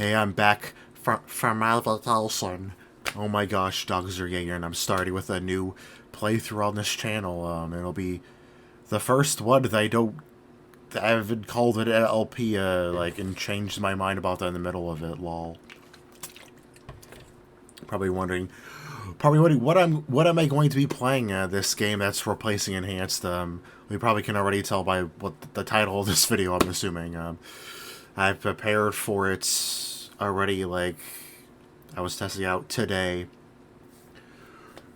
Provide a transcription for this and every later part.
Hey, I'm back from my vacation. Oh my gosh, dogs are here, and I'm starting with a new playthrough on this channel. It'll be the first one that I haven't called it LP, and changed my mind about that in the middle of it. Lol. Probably wondering, what am I going to be playing this game that's replacing Enhanced. We probably can already tell by what the title of this video. I'm assuming. I've prepared for it already. Like, I was testing out today.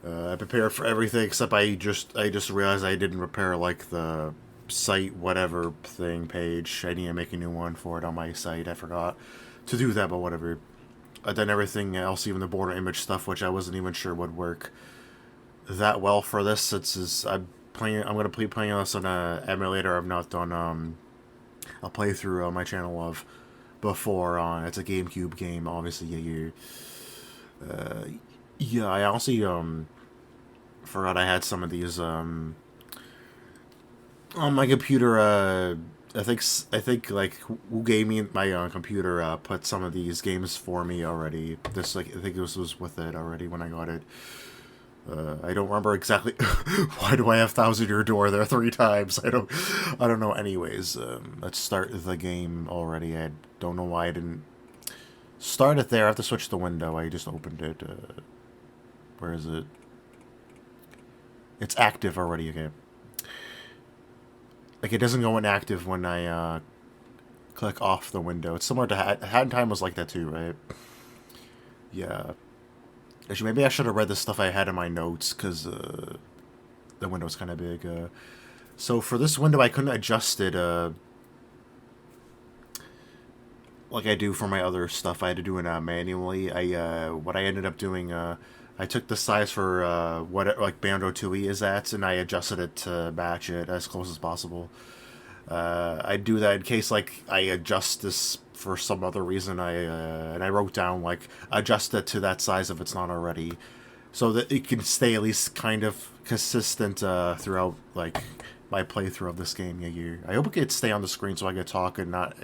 I prepared for everything except I just realized I didn't prepare like the site whatever thing page. I need to make a new one for it on my site. I forgot to do that, but whatever. I've done everything else, even the border image stuff, which I wasn't even sure would work that well for this. Since I'm gonna be playing this on an emulator I've not done a playthrough on my channel of before. It's a GameCube game, obviously. Yeah, I honestly forgot I had some of these on my computer. I think like who gave me my computer put some of these games for me already. This I think this was with it already when I got it. I don't remember exactly why do I have Thousand Year Door there 3 times. I don't know. Anyways, let's start the game already. I don't know why I didn't start it there. I have to switch the window. I just opened it. Where is it? It's active already. Okay. Like, it doesn't go inactive when I click off the window. It's similar to Hat in Time was like that too, right? Yeah. Actually, maybe I should have read the stuff I had in my notes, because the window's kind of big. So for this window, I couldn't adjust it like I do for my other stuff. I had to do it manually. What I ended up doing, I took the size for what like Banjo-Tooie is at, and I adjusted it to match it as close as possible. I do that in case like I adjust this for some other reason. And I wrote down like adjust it to that size if it's not already, so that it can stay at least kind of consistent throughout like my playthrough of this game. I hope it could stay on the screen so I could talk and not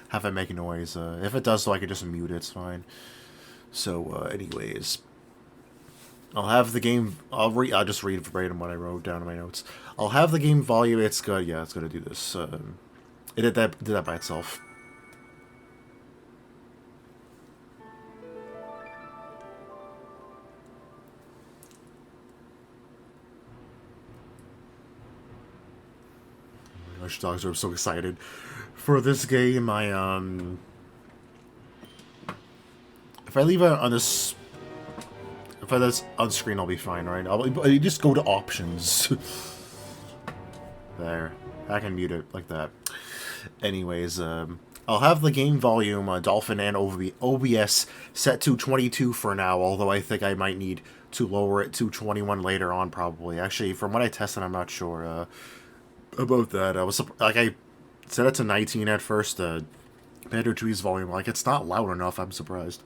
have it make noise. If it does, so I could just mute it. It's fine. So, anyways. I'll have the game. I'll just read verbatim what I wrote down in my notes. I'll have the game volume. It's good. Yeah, it's gonna do this. It did that by itself. My gosh, dogs are so excited for this game. If I leave it on this. If that's on screen, I'll be fine, right? I'll just go to options. There. I can mute it like that. Anyways, I'll have the game volume, Dolphin and OBS set to 22 for now, although I think I might need to lower it to 21 later on, probably. Actually, from what I tested, I'm not sure about that. I set it to 19 at first. Banjo-Tooie's volume, like, it's not loud enough. I'm surprised.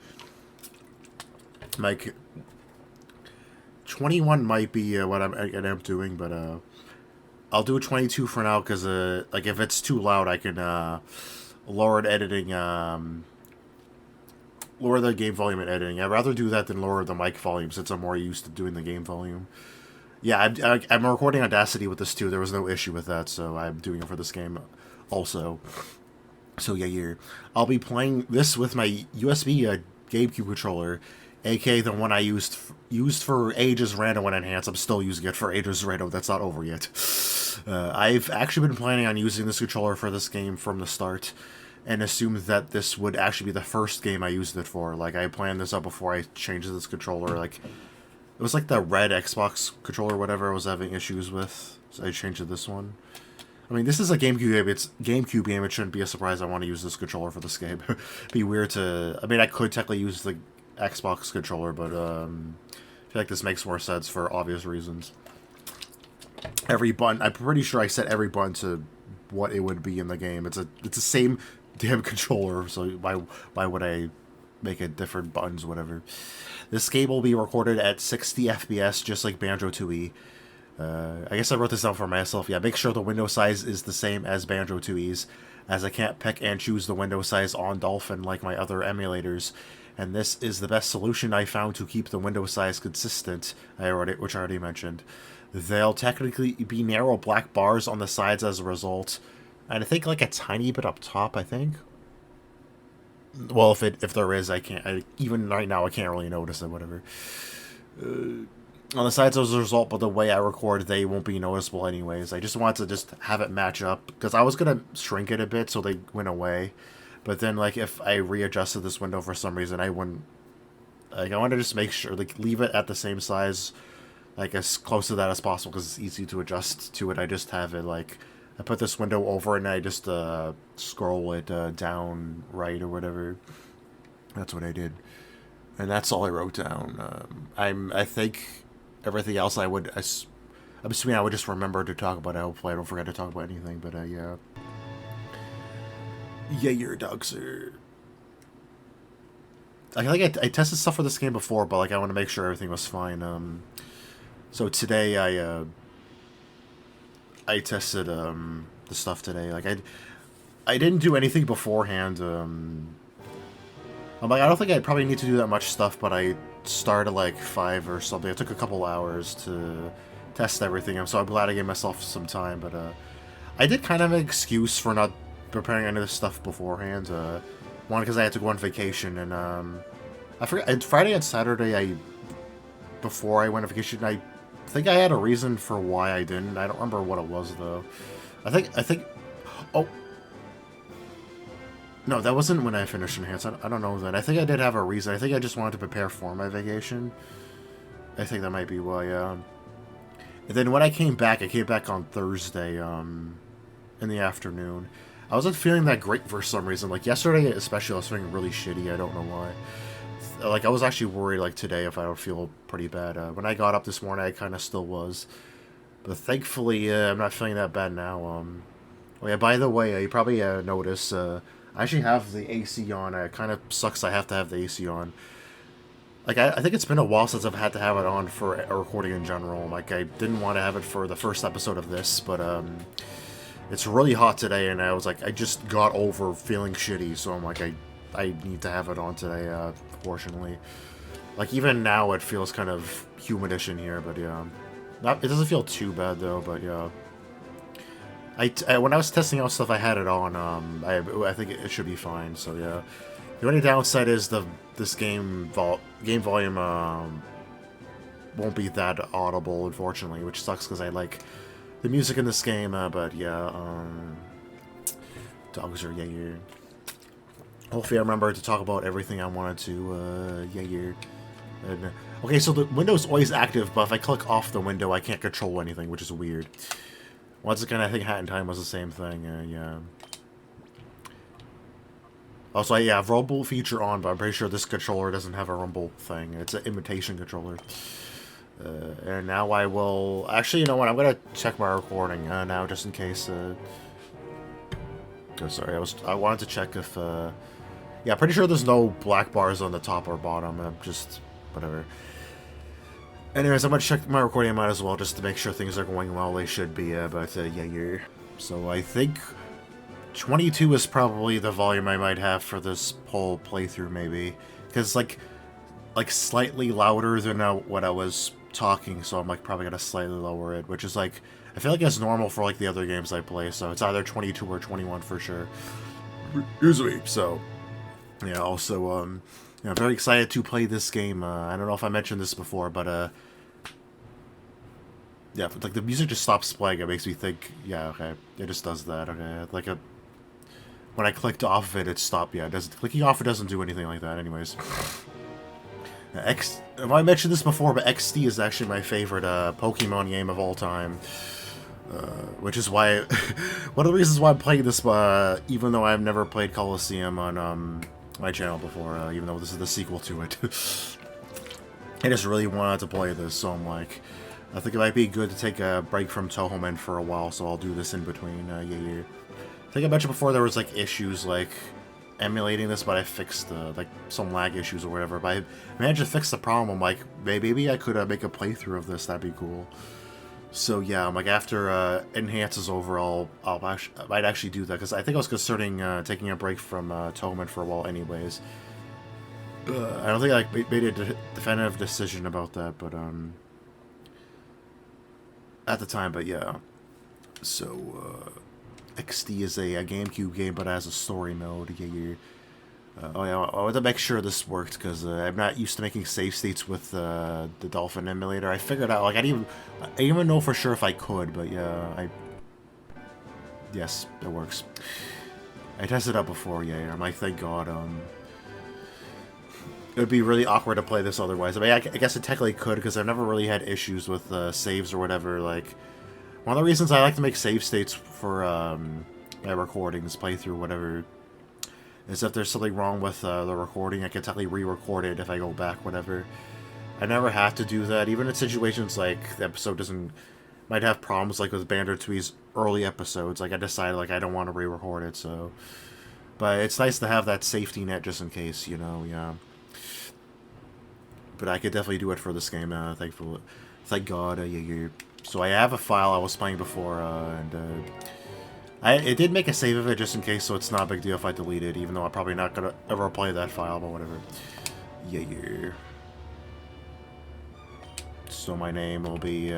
Like, 21 might be what I'm doing, but I'll do 22 for now, because like if it's too loud, I can lower the game volume and editing. I'd rather do that than lower the mic volume, since I'm more used to doing the game volume. Yeah, I'm recording Audacity with this too. There was no issue with that, so I'm doing it for this game also. So yeah, I'll be playing this with my USB GameCube controller, aka the one I used for ages random when enhanced. I'm still using it for ages random. That's not over yet. I've actually been planning on using this controller for this game from the start, and assumed that this would actually be the first game I used it for. Like, I planned this out before I changed this controller. Like, it was like the red Xbox controller or whatever I was having issues with, so I changed to this one. I mean, this is a GameCube game. It's a GameCube game. It shouldn't be a surprise I want to use this controller for this game. It'd be weird to... I mean, I could technically use the Xbox controller, but I feel like this makes more sense for obvious reasons. Every button, I'm pretty sure I set every button to what it would be in the game. It's the same damn controller, so why would I make it different buttons, whatever. This game will be recorded at 60 FPS, just like Banjo-Tooie. I guess I wrote this down for myself. Yeah, make sure the window size is the same as Banjo-Tooie's. as I can't pick and choose the window size on Dolphin like my other emulators, and this is the best solution I found to keep the window size consistent, which I already mentioned. They'll technically be narrow black bars on the sides as a result, and I think like a tiny bit up top, I think. Well, if there is, even right now I can't really notice it, whatever. On the sides as a result, but the way I record, they won't be noticeable anyways. I just wanted to just have it match up, because I was going to shrink it a bit so they went away. But then, like, if I readjusted this window for some reason, I wouldn't... Like, I want to just make sure, like, leave it at the same size, like, as close to that as possible, because it's easy to adjust to it. I just have it, like... I put this window over and I just scroll it down right or whatever. That's what I did. And that's all I wrote down. I think everything else I'm assuming I would just remember to talk about it. Hopefully I don't forget to talk about anything, but yeah. Yeah, your dogs are... I think I tested stuff for this game before, but like I want to make sure everything was fine. So today I tested the stuff today. Like I didn't do anything beforehand. I'm like, I don't think I probably need to do that much stuff, but I started like 5 or something. It took a couple hours to test everything. So I'm glad I gave myself some time. But I did kind of an excuse for not preparing any of this stuff beforehand. One, because I had to go on vacation, and I forgot Friday and Saturday. Before I went on vacation, I think I had a reason for why I didn't. I don't remember what it was though. I think. Oh. No, that wasn't when I finished Enhanced. I don't know then. I think I did have a reason. I think I just wanted to prepare for my vacation. I think that might be why, And then when I came back on Thursday, in the afternoon. I wasn't feeling that great for some reason. Like, yesterday especially, I was feeling really shitty. I don't know why. Like, I was actually worried, like, today if I would feel pretty bad. When I got up this morning, I kind of still was. But thankfully, I'm not feeling that bad now. Oh, yeah, by the way, you probably noticed, I actually have the AC on. It kind of sucks I have to have the AC on. Like, I think it's been a while since I've had to have it on for a recording in general. Like, I didn't want to have it for the first episode of this, but it's really hot today, and I was like, I just got over feeling shitty, so I'm like, I need to have it on today, fortunately. Like, even now, it feels kind of humidish in here, but yeah. It doesn't feel too bad, though, but yeah. When I was testing out stuff, I had it on. I think it should be fine. So yeah, the only downside is this game volume won't be that audible, unfortunately, which sucks because I like the music in this game. But yeah, dogs are yeah. Hopefully, I remember to talk about everything I wanted to. Okay, so the window's always active, but if I click off the window, I can't control anything, which is weird. Once again, I think Hat in Time was the same thing, yeah. Also, yeah, I have rumble feature on, but I'm pretty sure this controller doesn't have a rumble thing. It's an imitation controller. And now I will... Actually, you know what? I'm going to check my recording now, just in case... Oh, sorry, I wanted to check if... Yeah, pretty sure there's no black bars on the top or bottom. Just... whatever. Anyways, I'm going to check my recording, I might as well, just to make sure things are going well. They should be, but yeah. So I think 22 is probably the volume I might have for this whole playthrough, maybe. Because, like slightly louder than what I was talking, so I'm, like, probably going to slightly lower it, which is, like, I feel like it's normal for, like, the other games I play, so it's either 22 or 21 for sure. Usually, so, yeah, also, you know, very excited to play this game. I don't know if I mentioned this before, but, yeah, like, the music just stops playing. It makes me think, yeah, okay, it just does that, okay. Like, when I clicked off of it, it stopped, yeah, clicking off it doesn't do anything like that, anyways. I mentioned this before, but XD is actually my favorite, Pokemon game of all time. Which is why, one of the reasons why I'm playing this, even though I've never played Coliseum on, my channel before, even though this is the sequel to it. I just really wanted to play this, so I'm like, I think it might be good to take a break from Touhoumon for a while, so I'll do this in between, yeah. I think I mentioned before there was, like, issues, like, emulating this, but I fixed, like, some lag issues or whatever, but I managed to fix the problem. I'm like, maybe I could make a playthrough of this, that'd be cool. So yeah, like after Enhance is over, I might actually do that because I think I was considering taking a break from Touhoumon for a while, anyways. I don't think I made a definitive decision about that, but at the time, but yeah. So XD is a GameCube game, but it has a story mode. Yeah. Oh yeah, I wanted to make sure this worked because I'm not used to making save states with the Dolphin emulator. I figured out like I didn't even know for sure if I could, but yeah, yes, it works. I tested out before, yeah. I'm like, thank God. It would be really awkward to play this otherwise. I mean, I guess it technically could because I've never really had issues with saves or whatever. Like, one of the reasons I like to make save states for my recordings, playthrough, whatever, is if there's something wrong with the recording, I can technically re-record it if I go back, whatever. I never have to do that, even in situations like the episode might have problems, like with Banjo-Tooie's early episodes. Like, I decided, like, I don't want to re-record it, so... But it's nice to have that safety net just in case, you know, yeah. But I could definitely do it for this game, thankfully. Thank God, yeah. So I have a file I was playing before, and it did make a save of it just in case, so it's not a big deal if I delete it, even though I'm probably not gonna ever play that file, but whatever. Yeah. So my name will be,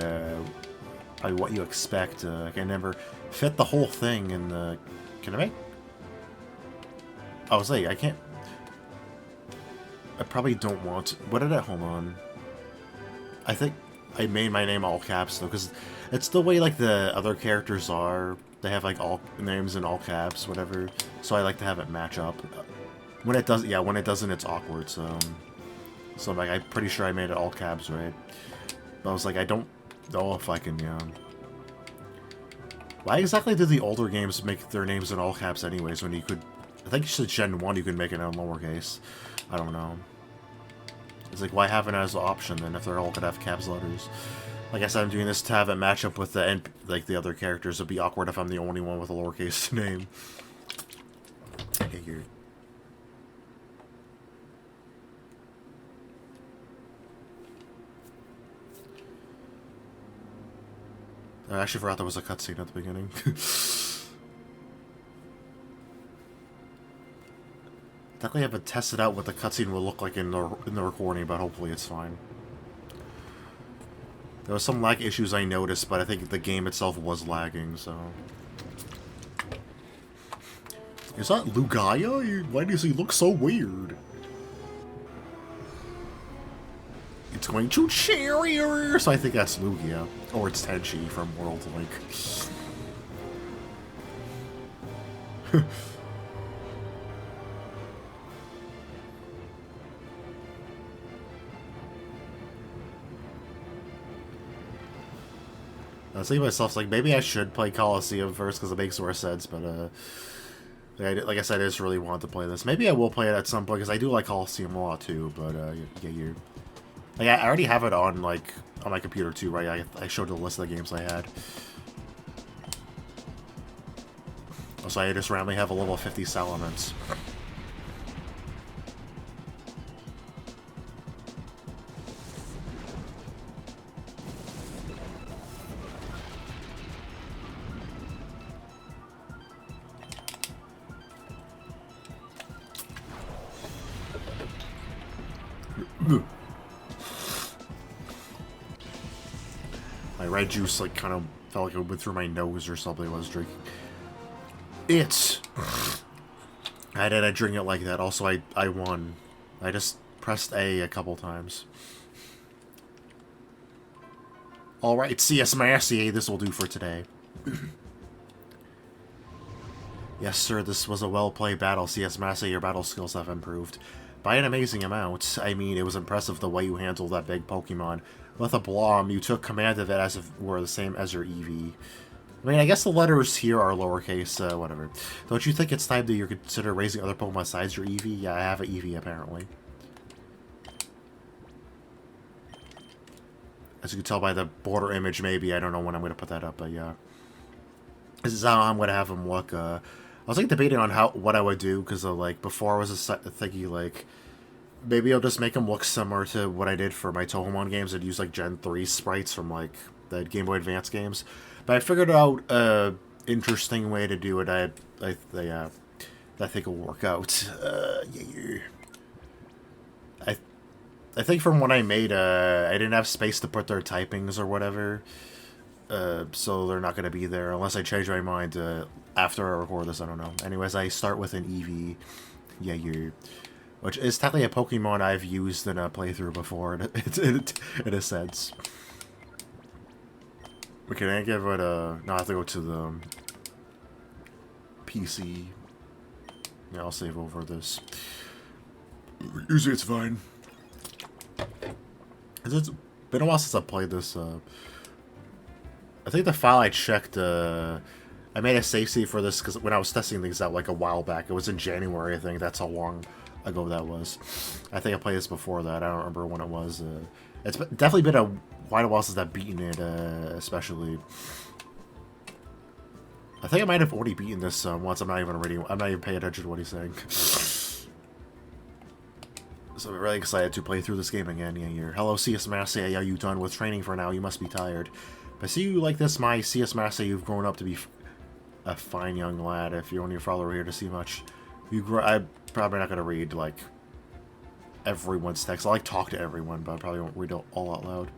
what you expect. I can never fit the whole thing in the... Can I make? I was like, I can't... I probably don't want... What did I... Hold on. I think I made my name all caps, though, because it's the way, like, the other characters are. They have, like, all names in all caps, whatever. So I like to have it match up. When it does... Yeah, when it doesn't, it's awkward, so... So, like, I'm pretty sure I made it all caps, right? But I was like, I don't know if I can, yeah... Why exactly did the older games make their names in all caps anyways, when you could... I think you said Gen 1 you could make it in lowercase. I don't know. It's like, why have it as an option then if they're all gonna have caps letters? Like I said, I'm doing this to have it match up with the the other characters. It'd be awkward if I'm the only one with a lowercase name. Okay, here. I actually forgot there was a cutscene at the beginning. Definitely haven't tested out what the cutscene will look like in the recording, but hopefully it's fine. There was some lag issues I noticed, but I think the game itself was lagging, so... Is that Lugia? Why does he look so weird? It's going to Cherrier! So I think that's Lugia. Or it's Tenchi from World Link. I was thinking to myself, like, maybe I should play Coliseum first because it makes more sense, but, like I said, I just really want to play this. Maybe I will play it at some point because I do like Coliseum a lot too, but, yeah, like, I already have it on, like, on my computer too, right? I showed the list of the games I had. Also, I just randomly have a level 50 Salamence. My red juice, like, kind of felt like it went through my nose or something I was drinking. I didn't drink it like that. Also, I won. I just pressed a couple times. Alright, CS-Masyet, this will do for today. Yes, sir, this was a well-played battle. CS-Masyet, your battle skills have improved. By an amazing amount. I mean, it was impressive the way you handled that big Pokemon. With a Blom, you took command of it as if it were the same as your Eevee. I mean, I guess the letters here are lowercase, whatever. Don't you think it's time that you consider raising other Pokemon besides your Eevee? Yeah, I have an Eevee, apparently. As you can tell by the border image, maybe. I don't know when I'm going to put that up, but yeah. This is how I'm going to have him look. I was, like, debating on what I would do, because, like, before I was thinking, like, maybe I'll just make him look similar to what I did for my Touhoumon games. I'd use, like, Gen 3 sprites from, like, the Game Boy Advance games. But I figured out a interesting way to do it. I think will work out. Yeah. I think from what I made, I didn't have space to put their typings or whatever. So they're not going to be there unless I change my mind after I record this. I don't know. Anyways, I start with an EV. Yeah. Which is technically a Pokemon I've used in a playthrough before, in a sense. Can I give it a... No, I have to go to the PC. Yeah, I'll save over this. Usually it's fine. It's been a while since I played this. I think the file I checked, I made a save seed for this because when I was testing things out like a while back. It was in January, I think. That's how long ago that was. I think I played this before that. I don't remember when it was. It's definitely been quite a while since I've beaten it, especially. I think I might have already beaten this once. I'm not even paying attention to what he's saying. So I'm really excited to play through this game again. Yeah, hello, CS-Masyet. Are you done with training for now? You must be tired. But see you like this, my CS-Masyet. You've grown up to be a fine young lad. If you only follow here to see much, I'm probably not gonna read like everyone's text. I like talk to everyone, but I probably won't read it all out loud.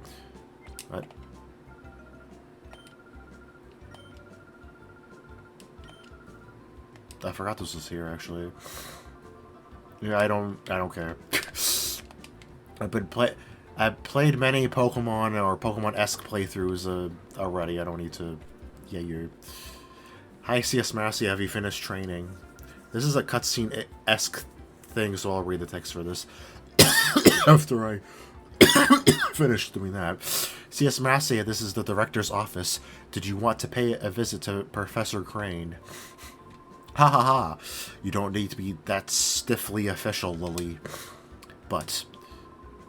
But I forgot this was here actually. Yeah, I don't care. I've played many Pokemon or Pokemon-esque playthroughs already. I don't need to. Yeah, you're. Hi, CS-Masyet. Have you finished training? This is a cutscene-esque thing, so I'll read the text for this after I finish doing that. CS-Masyet, this is the director's office. Did you want to pay a visit to Professor Crane? Ha ha ha. You don't need to be that stiffly official, Lily. But,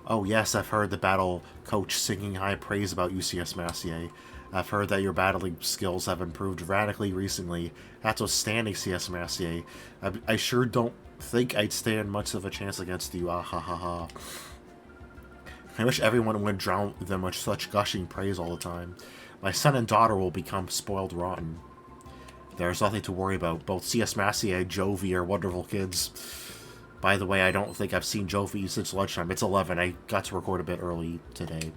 oh yes, I've heard the battle coach singing high praise about you, CS-Masyet. I've heard that your battling skills have improved radically recently. That's outstanding, CS-Masyet. I sure don't think I'd stand much of a chance against you. Ah ha ha ha. I wish everyone would drown them with such gushing praise all the time. My son and daughter will become spoiled rotten. There's nothing to worry about. Both CS-Masyet and Jovi are wonderful kids. By the way, I don't think I've seen Jovi since lunchtime. It's 11. I got to record a bit early today.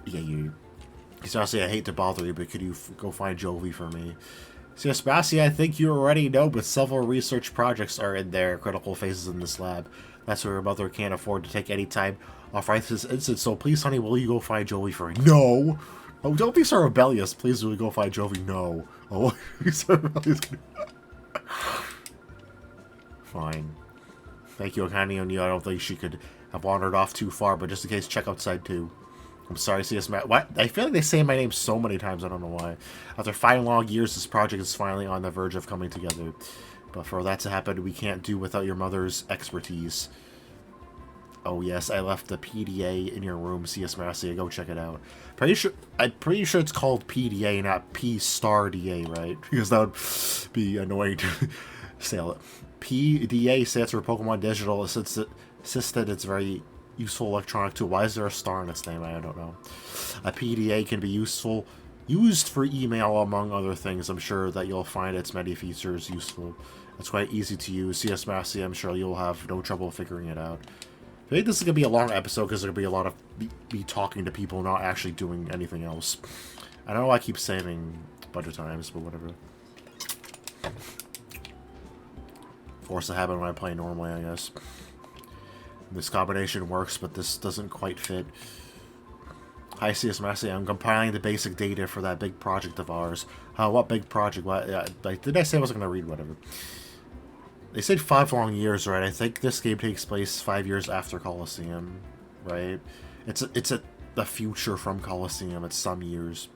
Yeah, you. CS-Masyet, I hate to bother you, but could you go find Jovi for me? CS-Masyet, I think you already know, but several research projects are in their critical phases in this lab. That's where your mother can't afford to take any time off right this instant, so please, honey, will you go find Jovi for me? No! Oh, don't be so rebellious. Please, will you go find Jovi? No. Oh, he's so rebellious. Fine. Thank you, Akane O'Neil. I don't think she could have wandered off too far, but just in case, check outside too. I'm sorry, CS-Masyet. What? I feel like they say my name so many times, I don't know why. After 5 long years, this project is finally on the verge of coming together. But for that to happen, we can't do without your mother's expertise. Oh yes, I left the PDA in your room, CS-Masyet. Go check it out. I'm pretty sure it's called PDA, not P*DA, right? Because that would be annoying to say it. PDA stands for Pokemon Digital Assistant. It's very useful electronic tool. Why is there a star in its name? I don't know. A PDA can be used for email, among other things. I'm sure that you'll find its many features useful. It's quite easy to use. CS-Masyet, I'm sure you'll have no trouble figuring it out. I think this is going to be a long episode because there's going to be a lot of me talking to people, not actually doing anything else. I know I keep saving a bunch of times, but whatever. Force the habit when I play normally, I guess. This combination works, but this doesn't quite fit. Hi, CS-Masyet. I'm compiling the basic data for that big project of ours. What big project? What? Did I say I wasn't going to read? Whatever. They said 5 long years, right? I think this game takes place 5 years after Colosseum, right? It's the future from Colosseum. It's some years.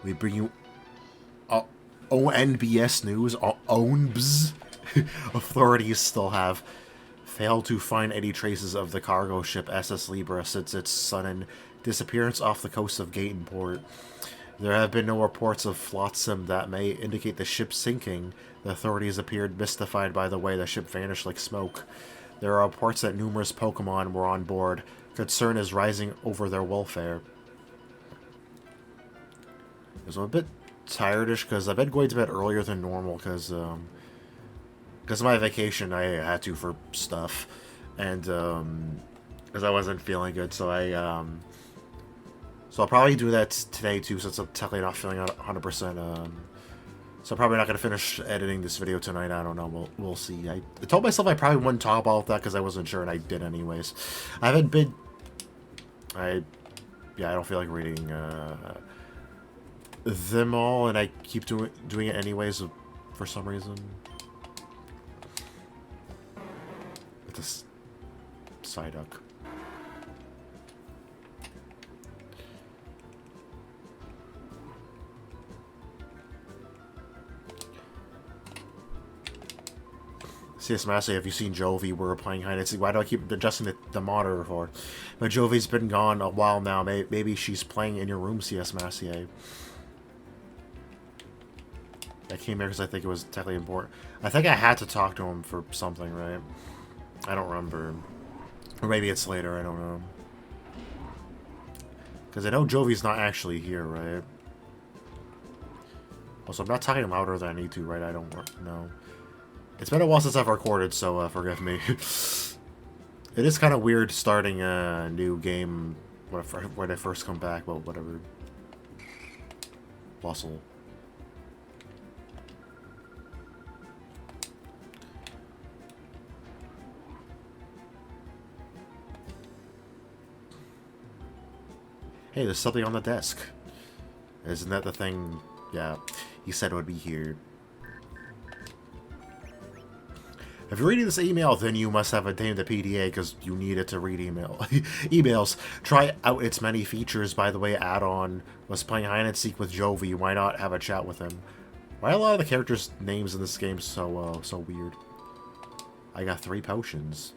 We bring you ONBS news. ONBS. Authorities still have failed to find any traces of the cargo ship SS Libra since its sudden disappearance off the coast of Gaten Port. There have been no reports of flotsam that may indicate the ship sinking. The authorities appeared mystified by the way the ship vanished like smoke. There are reports that numerous Pokemon were on board. concern is rising over their welfare. So I'm a bit tiredish because I've been going to bed earlier than normal because of my vacation. I had to for stuff, and because I wasn't feeling good, so so I'll probably do that today too, since I'm technically not feeling 100%. So I'm probably not gonna finish editing this video tonight. I don't know. We'll see. I told myself I probably wouldn't talk about that because I wasn't sure, and I did anyways. I haven't been. I don't feel like reading them all, and I keep doing it anyways for some reason. With this Psyduck. CS-Masyet, have you seen Jovi? We're playing hide and seek. Why do I keep adjusting the monitor for? But Jovi's been gone a while now. Maybe she's playing in your room, CS-Masyet. I came here because I think it was technically important. I think I had to talk to him for something, right? I don't remember. Or maybe it's later, I don't know. Because I know Jovi's not actually here, right? Also, I'm not talking louder than I need to, right? I don't know. It's been a while since I've recorded, so forgive me. It is kind of weird starting a new game when I first come back, but whatever. Bustle. Hey, there's something on the desk. Isn't that the thing? Yeah, he said it would be here. If you're reading this email, then you must have obtained the PDA because you need it to read emails. Try out its many features. By the way, add-on was playing hide and seek with Jovi. Why not have a chat with him? Why are a lot of the characters' names in this game so weird? I got 3 potions.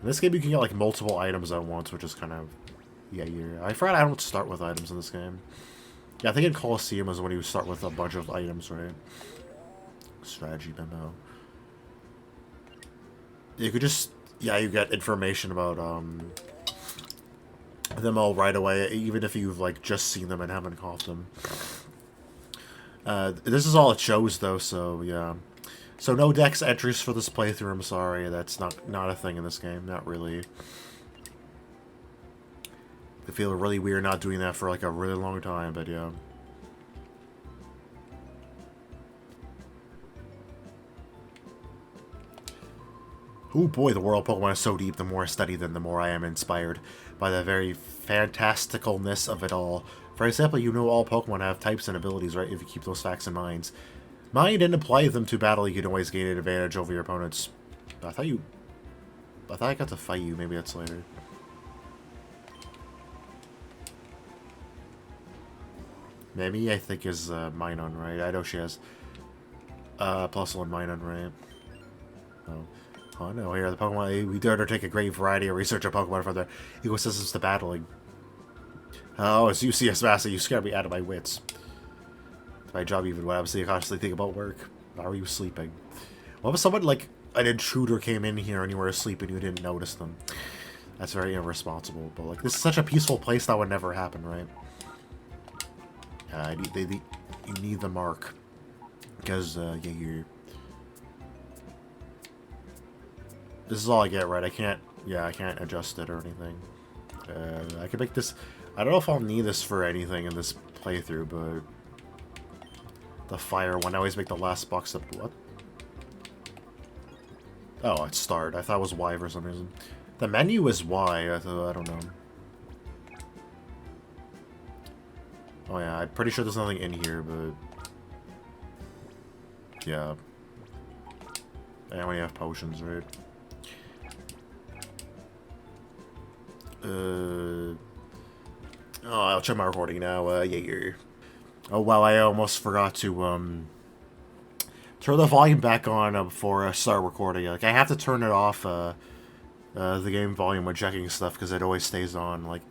In this game, you can get like multiple items at once, which is kind of yeah. I forgot I don't start with items in this game. Yeah, I think in Colosseum is when you start with a bunch of items, right? Strategy memo. You could just, you get information about them all right away, even if you've like just seen them and haven't caught them. This is all it shows though, so yeah. So no dex entries for this playthrough. I'm sorry, that's not a thing in this game. Not really. I feel really weird not doing that for like a really long time, but yeah. Oh boy, the world of Pokemon is so deep. The more I study them, the more I am inspired by the very fantasticalness of it all. For example, you know all Pokemon have types and abilities, right? If you keep those facts in mind. Mind and apply them to battle, you can always gain an advantage over your opponents. I thought I got to fight you. Maybe that's later. Maybe, I think, is Minun, right? I know she has +1 Minun, right? Oh. Oh no, here the Pokemon, we do undertake a great variety of research on Pokemon from their ecosystems to battling. Oh, as you see us, Master, you scare me out of my wits. It's my job even when I'm constantly thinking about work. Why are you sleeping? What if someone, like, an intruder came in here and you were asleep and you didn't notice them? That's very irresponsible, but, like, this is such a peaceful place that would never happen, right? You need the mark. Because, yeah, you're... This is all I get, right? I can't adjust it or anything. I can make this... I don't know if I'll need this for anything in this playthrough, but... The fire one, I always make the last box up... What? Oh, it's start. I thought it was Y for some reason. The menu is Y, I don't know. Oh yeah, I'm pretty sure there's nothing in here, but... Yeah. I only have potions, right? Oh, I'll check my recording now. Yeah. Oh, wow, I almost forgot to, turn the volume back on before I start recording. Like, I have to turn it off, the game volume when checking stuff, because it always stays on, like,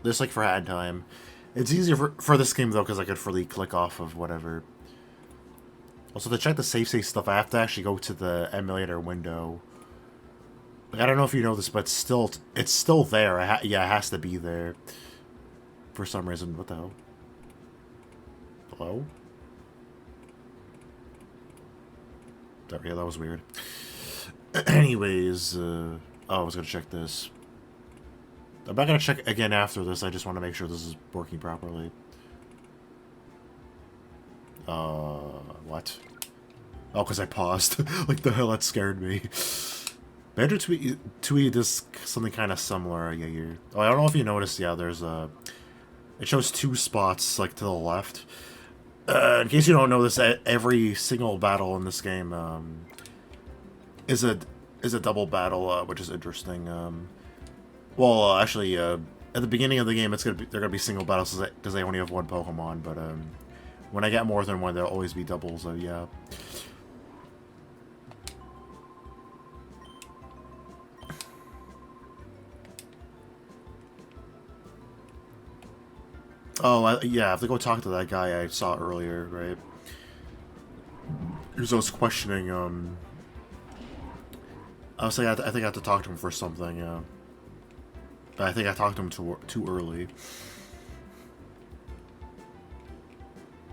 just like for hand time. It's easier for this game, though, because I could freely click off of whatever. Also, to check the save state stuff, I have to actually go to the emulator window. Like, I don't know if you know this, but it's still there. Yeah, it has to be there. For some reason. What the hell? Hello? Yeah, that was weird. Anyways, oh, I was gonna check this. I'm not gonna check again after this. I just want to make sure this is working properly. What? Oh, because I paused. Like, the hell, that scared me. Banjo Tooie does something kind of similar. Yeah, here. Oh, I don't know if you noticed. Yeah, there's a. It shows 2 spots, like, to the left. In case you don't know this, every single battle in this game is a double battle, which is interesting. Well, actually, at the beginning of the game, they're gonna be single battles because they only have 1 Pokemon. But when I get more than 1, there'll always be doubles. So yeah. Oh, yeah, I have to go talk to that guy I saw earlier, right? He was questioning, I was like, I think I have to talk to him for something, yeah. But I think I talked to him too early.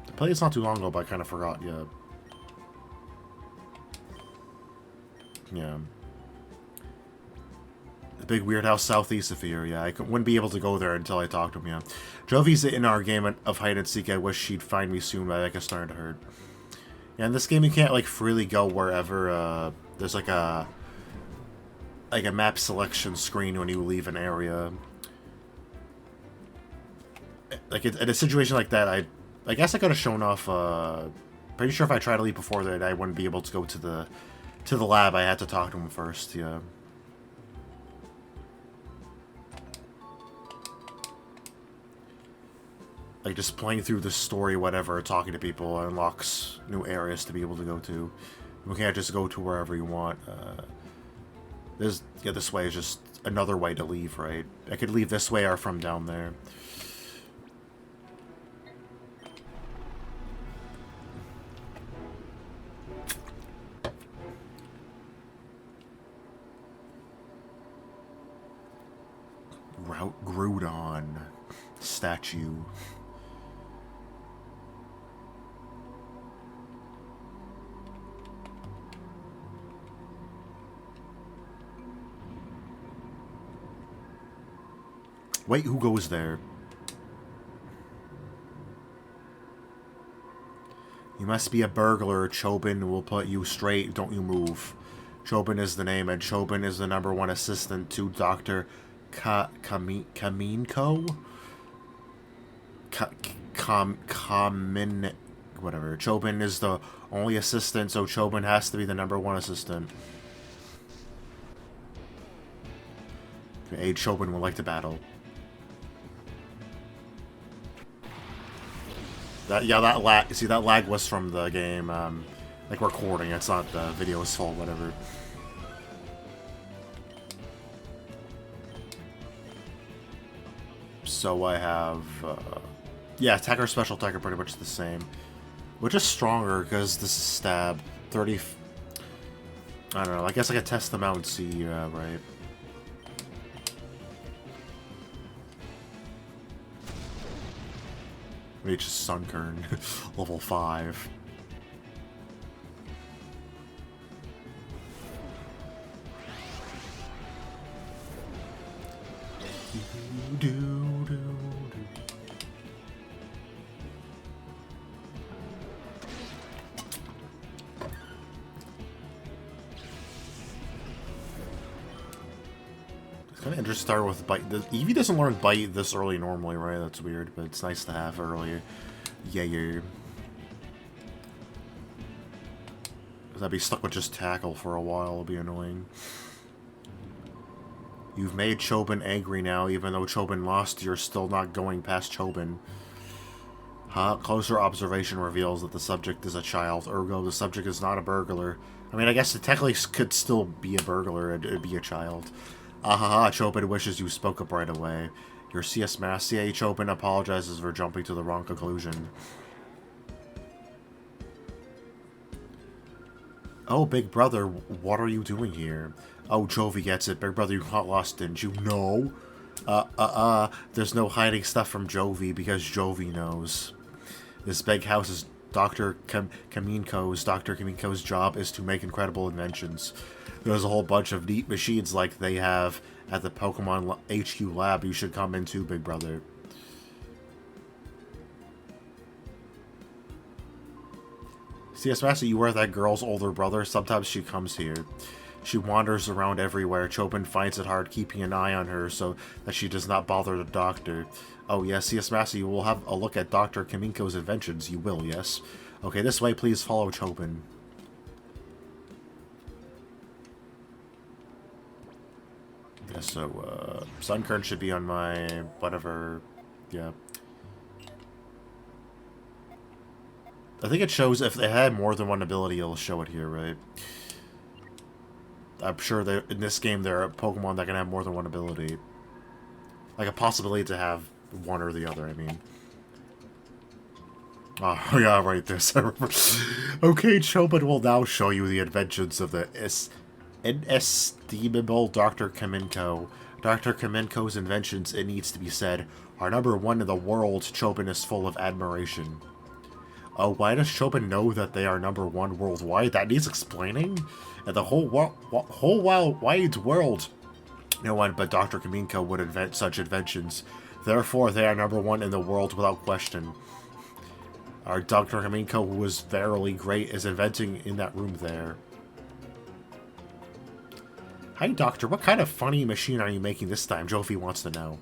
I played this not too long ago, but I kind of forgot, yeah. Yeah. The big weird house southeast of here, yeah. I wouldn't be able to go there until I talked to him, yeah. Jovi's in our game of hide and seek. I wish she'd find me soon, but I guess starting to hurt. Yeah, in this game you can't, like, freely go wherever, there's, like a map selection screen when you leave an area. Like, in a situation like that, I guess I could have shown off, pretty sure if I tried to leave before that, I wouldn't be able to go to the lab. I had to talk to him first, yeah. Like, just playing through the story, whatever, talking to people unlocks new areas to be able to go to. You can't just go to wherever you want. This way is just another way to leave, right? I could leave this way or from down there. Route Groudon statue. Wait, who goes there? You must be a burglar. Chobin will put you straight. Don't you move. Chobin is the name, and Chobin is the #1 assistant to Dr. Kaminko? Whatever. Chobin is the only assistant, so Chobin has to be the #1 assistant. Okay, Chobin would like to battle. That lag. See, that lag was from the game, like recording. It's not the video's fault, whatever. So I have, yeah, attack or special attack are pretty much the same, which is stronger because this is stab 30. I don't know. I guess I could test them out and see, right? Reach Sunkern, level 5. It's kind of interesting to start with Bite. The Eevee doesn't learn Bite this early normally, right? That's weird, but it's nice to have earlier. Yeah. I'd be stuck with just Tackle for a while. It'll be annoying. You've made Chobin angry now, even though Chobin lost, you're still not going past Chobin. Closer observation reveals that the subject is a child, ergo the subject is not a burglar. I mean, I guess it technically could still be a burglar, it'd be a child. Chobin wishes you spoke up right away. Your CS-Masyet. Chobin apologizes for jumping to the wrong conclusion. Oh, Big Brother, what are you doing here? Oh, Jovi gets it. Big Brother, you got lost, didn't you? No. There's no hiding stuff from Jovi because Jovi knows. This big house is Dr. Kaminko's. Dr. Kaminko's job is to make incredible inventions. There's a whole bunch of neat machines like they have at the Pokemon HQ lab. You should come into, Big Brother. CS-Masyet, you are that girl's older brother. Sometimes she comes here. She wanders around everywhere. Chopin finds it hard keeping an eye on her so that she does not bother the doctor. Oh, yes, CS-Masyet, you will have a look at Dr. Kaminko's inventions. You will, yes. Okay, this way, please follow Chopin. Yeah, so, Sunkern should be on my... whatever... yeah. I think it shows if they had more than one ability, it'll show it here, right? I'm sure that in this game there are Pokemon that can have more than one ability. Like a possibility to have one or the other, I mean. Oh, yeah, right, this. Okay, Chopin will now show you the inventions of the inestimable Dr. Kaminko. Dr. Kaminko's inventions, it needs to be said, are #1 in the world. Chopin is full of admiration. Oh, why does Chopin know that they are #1 worldwide? That needs explaining? And the whole wide world, no one but Dr. Kaminko would invent such inventions. Therefore, they are #1 in the world without question. Our Dr. Kaminko, who is verily great, is inventing in that room there. Hi, Doctor. What kind of funny machine are you making this time? Jovi wants to know.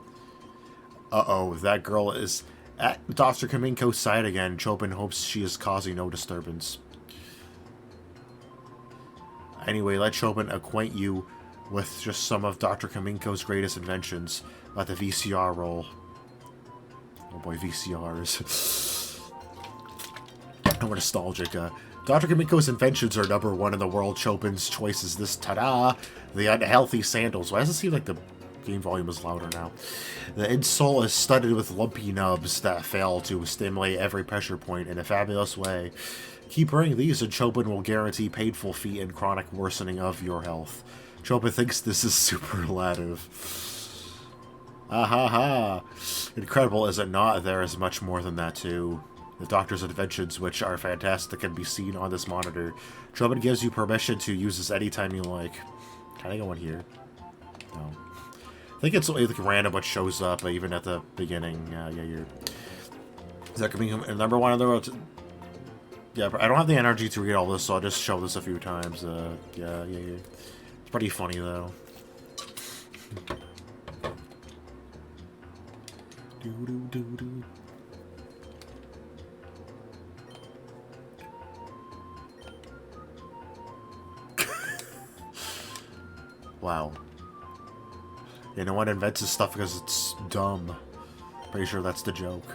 Uh-oh, that girl is at Dr. Kaminko's side again. Chopin hopes she is causing no disturbance. Anyway, let Chopin acquaint you with just some of Dr. Kaminko's greatest inventions. Let the VCR roll. Oh boy, VCRs. I'm nostalgic. Dr. Kaminko's inventions are #1 in the world. Chopin's choice is this. Ta-da! The unhealthy sandals. Why does it seem like the game volume is louder now? The insole is studded with lumpy nubs that fail to stimulate every pressure point in a fabulous way. Keep wearing these and Chopin will guarantee painful feet and chronic worsening of your health. Chopin thinks this is superlative. Ah ha ha! Incredible, is it not? There is much more than that too. The doctor's inventions, which are fantastic, can be seen on this monitor. Chopin gives you permission to use this anytime you like. Can I go in here? No. I think it's like random what shows up, even at the beginning. Yeah, you're... Is that going to be #1 on the road? Yeah, I don't have the energy to read all this, so I'll just show this a few times. Yeah. It's pretty funny, though. Do. Wow. You know what? Invents this stuff because it's dumb. Pretty sure that's the joke.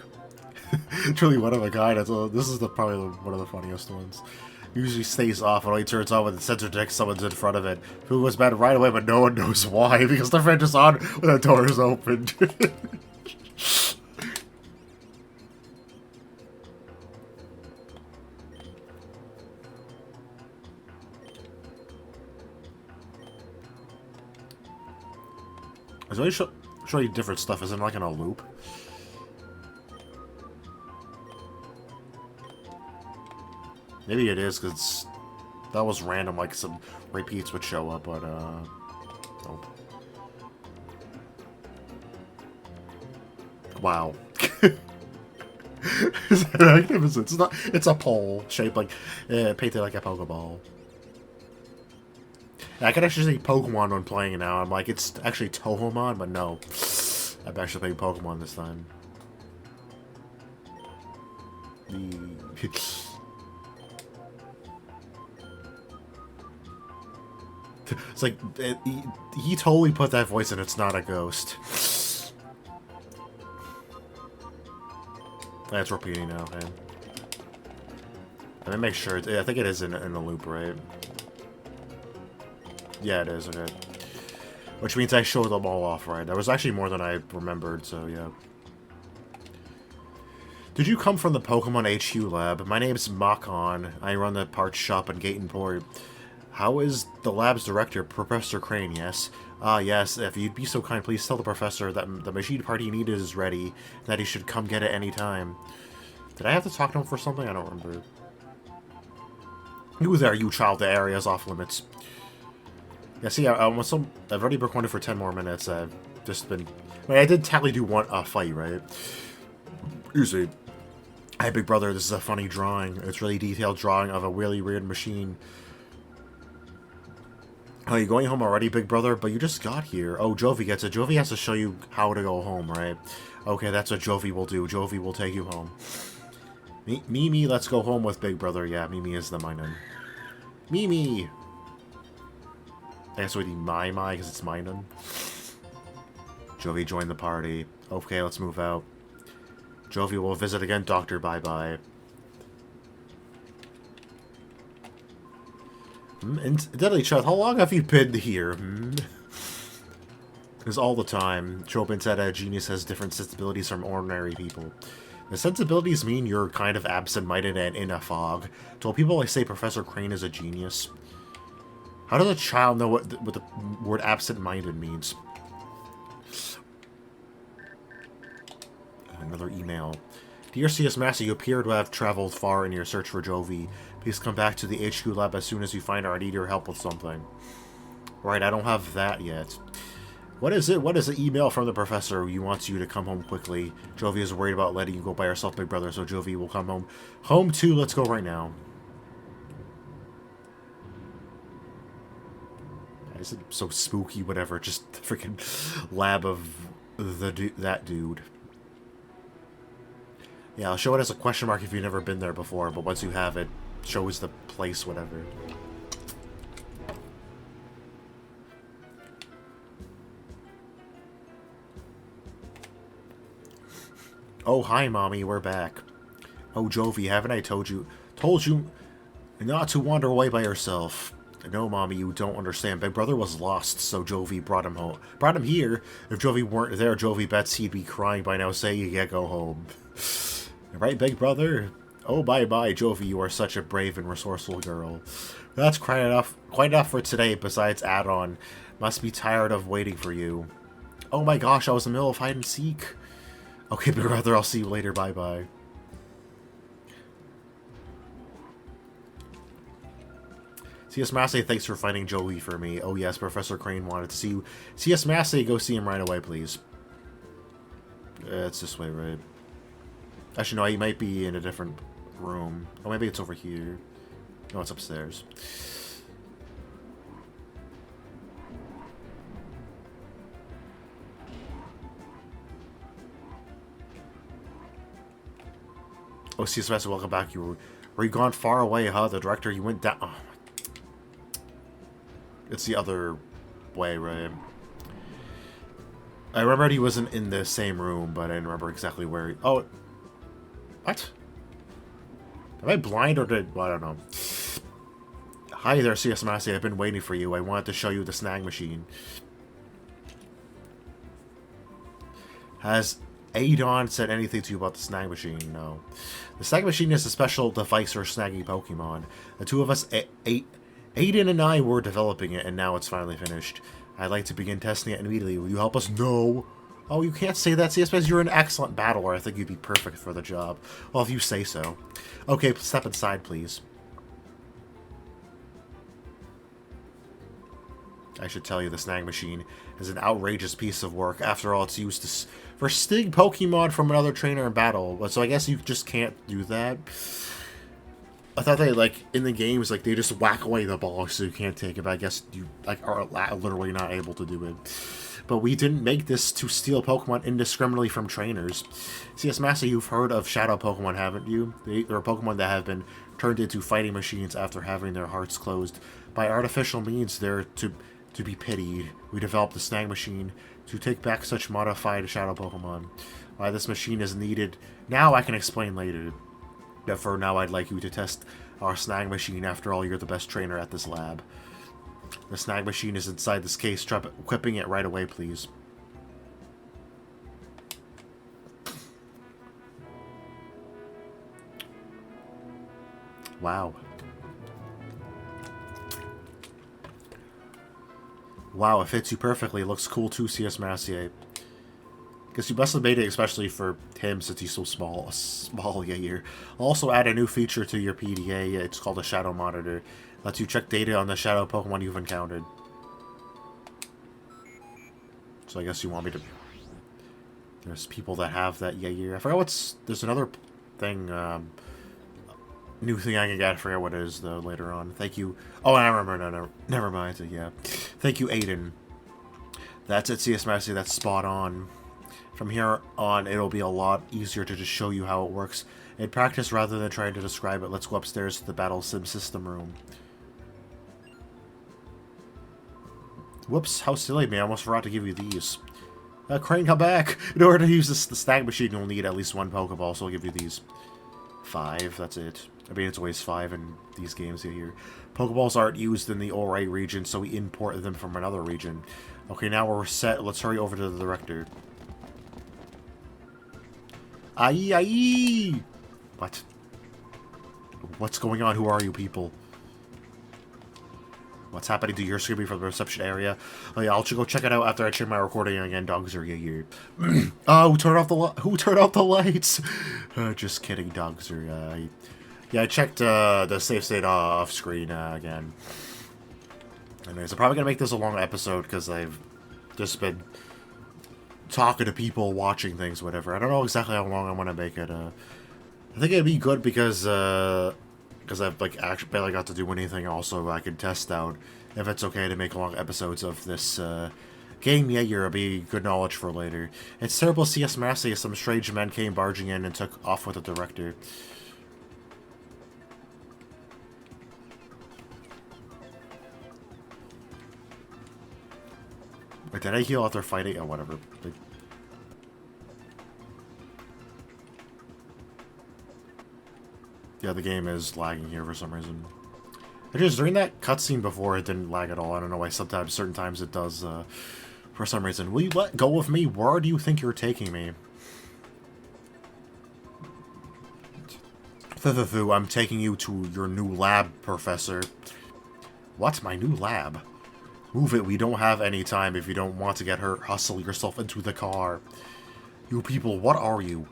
Truly one of a kind. This is probably one of the funniest ones. Usually stays off and only turns on when the sensor detects someone's in front of it. Who was bad right away, but no one knows why because the vent is on when the door is opened. It's really showing you different stuff. Isn't it like in a loop? Maybe it is, because that was random, like some repeats would show up, but, nope. Wow. Is that magnificent? It's not, it's a pole shaped like, painted like a Pokeball. I can actually say Pokemon when playing it now. I'm like, it's actually Touhoumon, but no. I'm actually playing Pokemon this time. It's like, he totally put that voice in, it's not a ghost. That's repeating now, man. Let me make sure, I think it is in a loop, right? Yeah, it is, okay. Which means I showed them all off, right? That was actually more than I remembered, so yeah. Did you come from the Pokemon HQ lab? My name's Makon. I run the parts shop in Gatenport. How is the lab's director, Professor Crane? Yes. Ah, yes. If you'd be so kind, please tell the professor that the machine part he needed is ready, and that he should come get it any time. Did I have to talk to him for something? I don't remember. You there, you child. The area is off limits. Yeah, see, I've already recorded for 10 more minutes. I've just been... I mean, I did technically do one fight, right? Usually, hey, big brother, this is a funny drawing. It's really detailed drawing of a really weird machine. Oh, you going home already, big brother? But you just got here. Oh, Jovi gets it. Jovi has to show you how to go home, right? Okay, that's what Jovi will do. Jovi will take you home. Mimi, let's go home with big brother. Yeah, Mimi is the minen. Mimi! I guess it would be my because it's minen. Jovi joined the party. Okay, let's move out. Jovi will visit again. Doctor, bye-bye. Incidentally, Chad, how long have you been here? Because all the time. Chopin said a genius has different sensibilities from ordinary people. The sensibilities mean you're kind of absent-minded and in a fog. To people, I say Professor Crane is a genius. How does a child know what the word absent-minded means? Another email. Dear CS-Masyet, you appear to have traveled far in your search for Jovi. Please come back to the HQ lab as soon as you find her. I need your help with something. Right, I don't have that yet. What is it? What is the email from the professor? He wants you to come home quickly. Jovi is worried about letting you go by yourself, big brother, so Jovi will come home. Home too, let's go right now. Is it so spooky, whatever, just the freaking lab of that dude. Yeah, I'll show it as a question mark if you've never been there before, but once you have it, shows the place, whatever. Oh, hi, Mommy, we're back. Oh, Jovi, haven't I told you not to wander away by yourself? No, Mommy, you don't understand. Big brother was lost, so Jovi brought him home. Brought him here. If Jovi weren't there, Jovi bets he'd be crying by now, saying you can't go home. Right, big brother? Oh, bye-bye, Jovi, you are such a brave and resourceful girl. That's quite enough for today, besides add-on. Must be tired of waiting for you. Oh my gosh, I was in the middle of hide-and-seek. Okay, big brother, I'll see you later, bye-bye. CS-Masyet, thanks for finding Joey for me. Oh yes, Professor Crane wanted to see you. CS-Masyet, go see him right away, please. It's this way, right? Actually, no, he might be in a different room. Oh, maybe it's over here. No, it's upstairs. Oh, CS-Masyet, welcome back. Were you gone far away, huh? The director, you went down... Oh, it's the other way, right? I remembered he wasn't in the same room, but I didn't remember exactly where he... Oh. What? Am I blind or did... Well, I don't know. Hi there, CS-Masyet. I've been waiting for you. I wanted to show you the snag machine. Has Adon said anything to you about the snag machine? No. The snag machine is a special device for snagging Pokemon. The two of us, Aiden and I, were developing it, and now it's finally finished. I'd like to begin testing it immediately. Will you help us? No. Oh, you can't say that, CS-Masyet. You're an excellent battler. I think you'd be perfect for the job. Well, if you say so. Okay, step inside, please. I should tell you, the snag machine is an outrageous piece of work. After all, it's used for sting Pokemon from another trainer in battle. So I guess you just can't do that. I thought they, like, in the games, like, they just whack away the ball so you can't take it. But I guess you, like, are literally not able to do it. But we didn't make this to steal Pokemon indiscriminately from trainers. CS-Masyet, you've heard of Shadow Pokemon, haven't you? There are Pokemon that have been turned into fighting machines after having their hearts closed. By artificial means, they're to be pitied. We developed the snag machine to take back such modified Shadow Pokemon. Why this machine is needed, now I can explain later. But for now, I'd like you to test our snag machine. After all, you're the best trainer at this lab. The snag machine is inside this case. Try equipping it right away, please. Wow. Wow, it fits you perfectly. It looks cool too, CS-Masyet. Guess you must have made it especially for him since he's so small, yeah, here. Also add a new feature to your PDA. It's called a Shadow Monitor. Lets you check data on the shadow Pokemon you've encountered. So I guess you want me to... There's people that have that, yeah, here. I forgot what's... There's another thing, new thing I can get. I forget what it is, though, later on. Thank you... Oh, I remember. No, never mind. Yeah. Thank you, Aiden. That's it, CS-Masyet. That's spot on. From here on, it'll be a lot easier to just show you how it works. In practice, rather than trying to describe it, let's go upstairs to the Battle Sim System room. Whoops, how silly of me. I almost forgot to give you these. Crane, come back! In order to use the snag machine, you'll need at least one Pokeball, so I'll give you these. 5, that's it. I mean, it's always 5 in these games here. Pokeballs aren't used in the Ori region, so we import them from another region. Okay, now we're set. Let's hurry over to the director. Aye, aye! What? What's going on? Who are you people? What's happening to your screaming from the reception area? Oh yeah, I'll go check it out after I check my recording again. Dogs are here. Oh, who turned off the lights? Just kidding, dogs are. Yeah, I checked the save state off screen again. Anyways, I'm probably gonna make this a long episode because I've just been talking to people, watching things, whatever. I don't know exactly how long I want to make it. I think it'd be good because I've like actually barely got to do anything. Also, I can test out if it's okay to make long episodes of this game. Yeah, it'll be good knowledge for later. It's terrible. CS-Masyet. Some strange men came barging in and took off with the director. Wait, did I heal after fighting? Oh, whatever. Yeah, the game is lagging here for some reason. Just during that cutscene before, it didn't lag at all. I don't know why sometimes, certain times it does, for some reason. Will you let go of me? Where do you think you're taking me? I'm taking you to your new lab, Professor. What? My new lab? Move it, we don't have any time. If you don't want to get hurt, hustle yourself into the car. You people, what are you?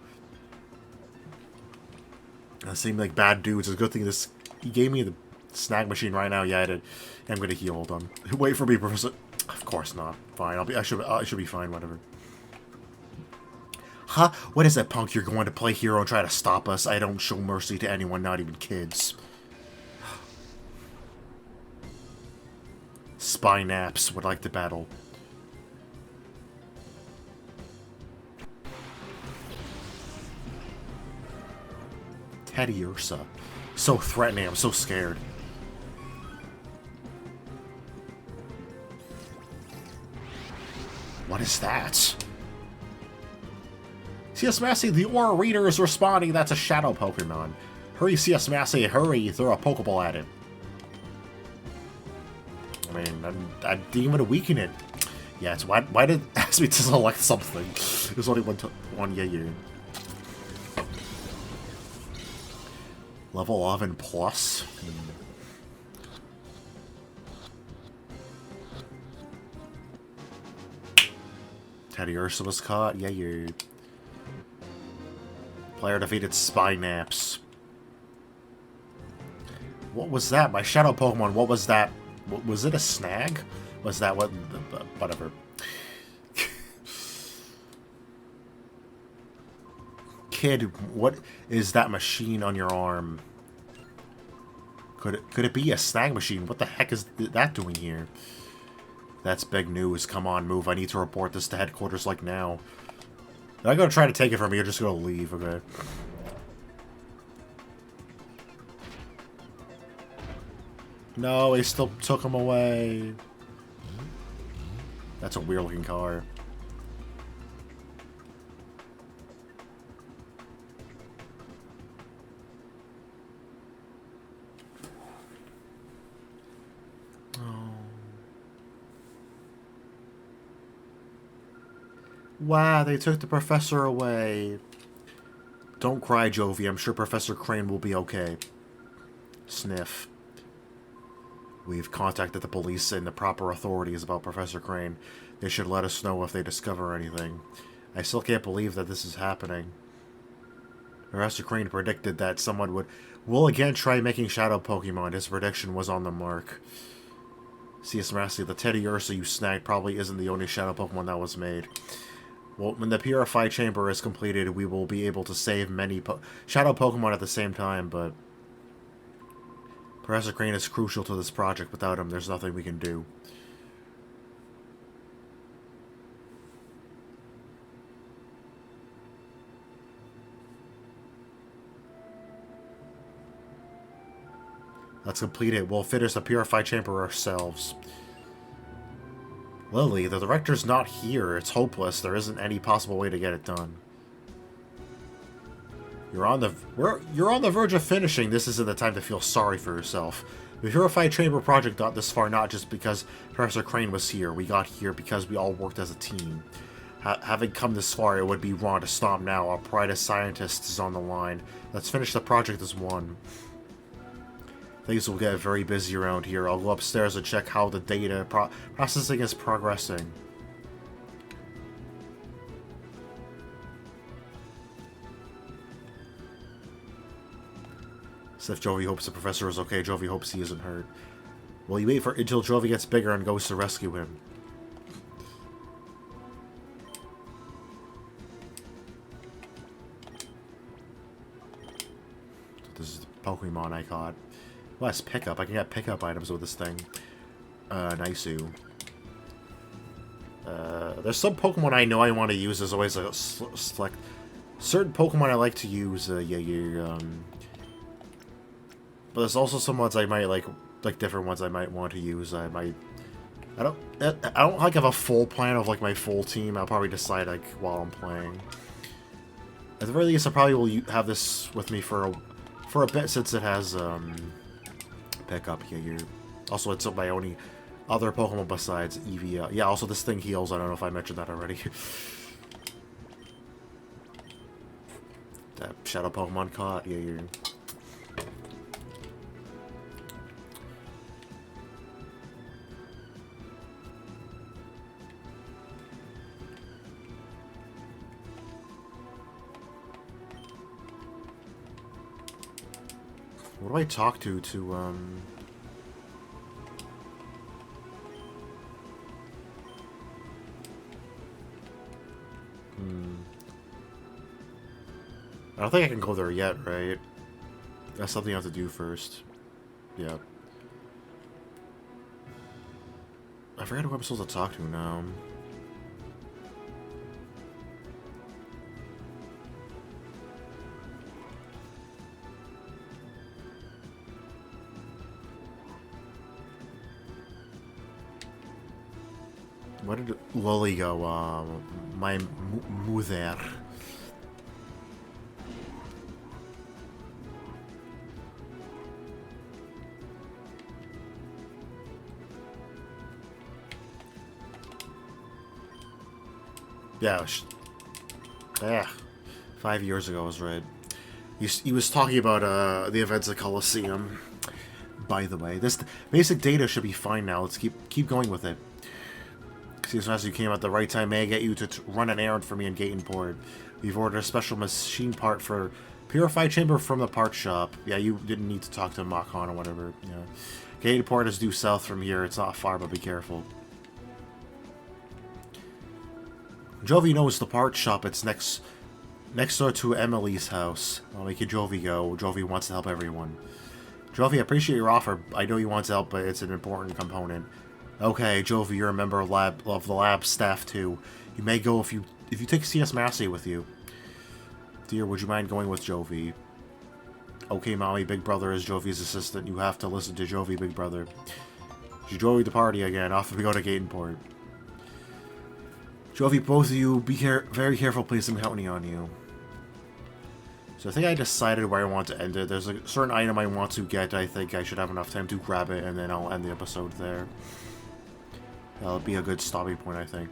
They seem like bad dudes. It's a good thing this... He gave me the snag machine right now. Yeah, I did. I'm gonna heal. Hold on. Wait for me, Professor. Of course not. Fine. I should be fine. Whatever. Huh? What is that, punk? You're going to play hero and try to stop us? I don't show mercy to anyone, not even kids. Spinaps would like to battle. Teddy Ursa. So threatening, I'm so scared. What is that? CS-Masyet, the Aura Reader is responding. That's a shadow Pokemon. Hurry, CS-Masyet, hurry. Throw a Pokeball at it. I mean, I didn't even weaken it. Yeah, it's why did it ask me to select something? There's only one yeah. Level 11 plus? Teddy Ursa was caught? Yeah. Player defeated Spinaps. What was that? My shadow Pokemon, what was that? Was it a snag? Was that what? Whatever. Kid, what is that machine on your arm? Could it be a snag machine? What the heck is that doing here? That's big news. Come on, move. I need to report this to headquarters like now. I'm gonna try to take it from you. You're just gonna leave, okay? No, he still took him away. That's a weird looking car. Wow, they took the professor away. Don't cry, Jovi. I'm sure Professor Crane will be okay. Sniff. We've contacted the police and the proper authorities about Professor Crane. They should let us know if they discover anything. I still can't believe that this is happening. Professor Crane predicted that someone will again try making shadow Pokemon. His prediction was on the mark. CS-Masyet, the Teddy Ursa you snagged probably isn't the only shadow Pokemon that was made. Well, when the Purify Chamber is completed, we will be able to save many shadow Pokemon at the same time, but Professor Crane is crucial to this project. Without him, there's nothing we can do. Let's complete it. We'll finish the Purify Chamber ourselves. Lily, the director's not here. It's hopeless. There isn't any possible way to get it done. You're on the verge of finishing. This isn't the time to feel sorry for yourself. The Purify Chamber project got this far not just because Professor Crane was here. We got here because we all worked as a team. Having come this far, it would be wrong to stop now. Our pride as scientists is on the line. Let's finish the project as one. Things will get very busy around here. I'll go upstairs and check how the data processing is progressing. If Jovi hopes the professor is okay, Jovi hopes he isn't hurt. Will you wait until Jovi gets bigger and goes to rescue him? This is the Pokemon I caught. Well, that's pickup. I can get pickup items with this thing. Nisu. There's some Pokemon I know I want to use. There's always a select certain Pokemon I like to use. But there's also some ones I might like different ones I might want to use. I don't like have a full plan of like my full team. I'll probably decide like while I'm playing. At the very least, I probably will have this with me for a bit since it has pickup. Also, it's my only other Pokemon besides Eevee. Yeah, also this thing heals. I don't know if I mentioned that already. That shadow Pokemon caught. What do I talk to I don't think I can go there yet, right? That's something I have to do first. Yeah. I forgot who I'm supposed to talk to now. Where did Lily go? My mother. Yeah, 5 years ago I was right. He was talking about the events at Coliseum. By the way, this basic data should be fine now. Let's keep going with it. CS-Masyet, you came at the right time. May I get you to run an errand for me in Gatenport? We've ordered a special machine part for Purify Chamber from the part shop. Yeah, you didn't need to talk to Makon or whatever. Yeah, Gatenport is due south from here. It's not far, but be careful. Jovi knows the part shop. It's next door to Emily's house. I'll make you Jovi go. Jovi wants to help everyone. Jovi, I appreciate your offer. I know you want to help, but it's an important component. Okay, Jovi, you're a member of the lab staff too. You may go if you take CS-Masyet with you. Dear, would you mind going with Jovi? Okay, Mommy, Big Brother is Jovi's assistant. You have to listen to Jovi, Big Brother. You joined the party again. Off we go to Gatenport. Jovi, both of you, be very careful, please. I'm counting on you. So I think I decided where I want to end it. There's a certain item I want to get. I think I should have enough time to grab it, and then I'll end the episode there. That'll be a good stopping point, I think.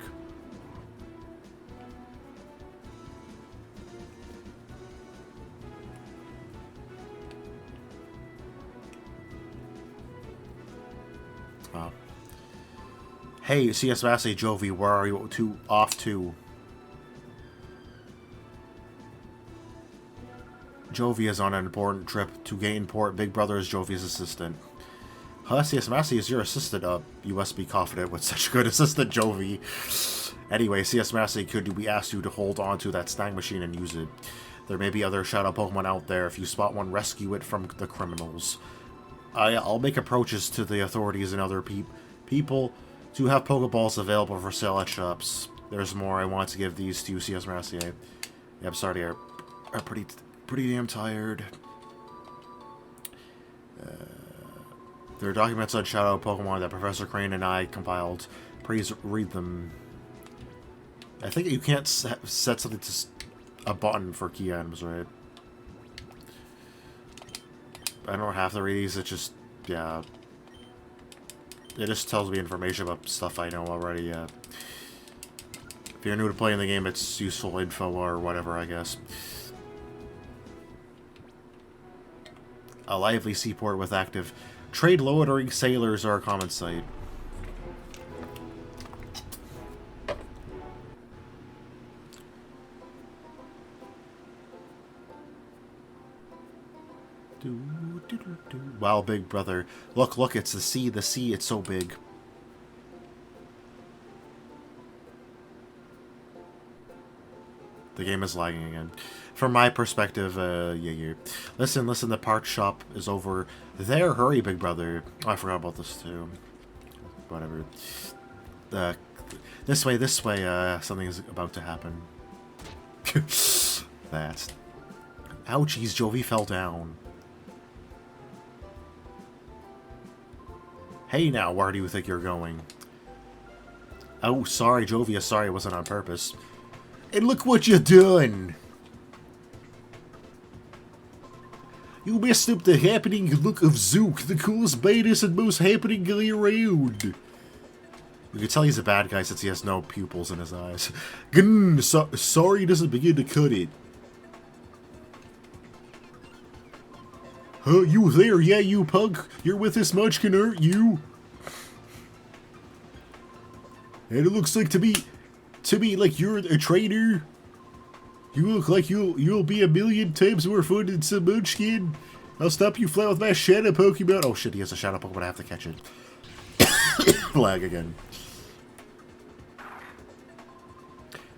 Hey, CS-Masyet, Jovi, where are you off to? Jovi is on an important trip to Gainport. Big Brother is Jovi's assistant. Huh, CS-Masyet is your assistant. You must be confident with such a good assistant, Jovi. Anyway, CS-Masyet, could we ask you to hold on to that snag machine and use it? There may be other shadow Pokemon out there. If you spot one, rescue it from the criminals. I'll make approaches to the authorities and other people to have Pokeballs available for sale at shops. There's more. I want to give these to you, CS-Masyet. Yeah, I'm sorry, I'm pretty damn tired. There are documents on Shadow Pokemon that Professor Crane and I compiled. Please read them. I think you can't set something to a button for key items, right? I don't have to read these. It just, yeah. It just tells me information about stuff I know already. If you're new to playing the game, it's useful info or whatever, I guess. A lively seaport with active trade loitering sailors are a common sight. Wow, big brother. Look, it's the sea, it's so big. The game is lagging again. From my perspective, yeah. Listen, the parts shop is over there. Hurry, big brother. Oh, I forgot about this too. Whatever. This way, something is about to happen. That. Ouchies, Jovi fell down. Hey now, where do you think you're going? Oh, sorry, Jovia, sorry, it wasn't on purpose. And look what you done! You messed up the happening look of Zook, the coolest, baddest, and most happening guy around. You can tell he's a bad guy since he has no pupils in his eyes. Sorry doesn't begin to cut it. Huh, you there? Yeah, you punk. You're with this much, can hurt you. And it looks like to me like you're a traitor. You look like you'll be a million times more fun than some munchkin. I'll stop you flat with my shadow Pokemon. Oh shit, he has a shadow Pokemon. I have to catch it. Lag again.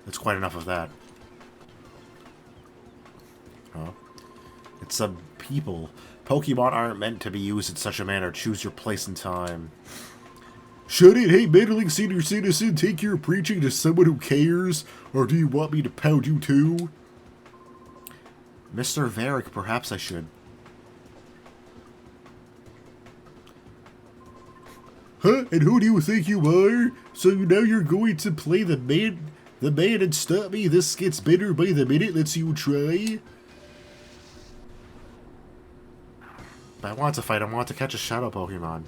That's quite enough of that. Oh. It's some people. Pokemon aren't meant to be used in such a manner. Choose your place and time. Shut it! Hey, meddling senior citizen, take your preaching to someone who cares? Or do you want me to pound you too? Mr. Varick, perhaps I should. Huh? And who do you think you are? So now you're going to play the man and stop me? This gets better by the minute. Let's you try. I want to fight. I want to catch a shadow Pokemon.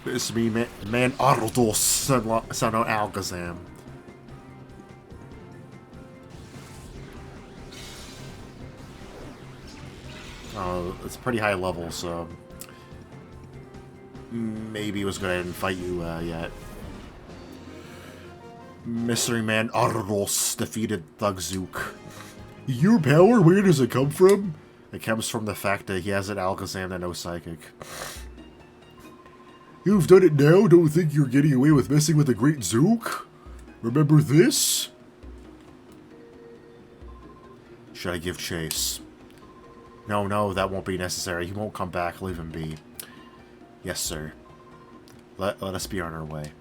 It's me, man Ardos, son of Alakazam. Oh, it's pretty high level, so maybe he was going to ahead and fight you yet. Mystery Man Ardos defeated Thugzook. Your power? Where does it come from? It comes from the fact that he has an Alakazam that knows Psychic. You've done it now? Don't think you're getting away with messing with the great Zook? Remember this? Should I give chase? No, that won't be necessary. He won't come back. Leave him be. Yes, sir. Let us be on our way.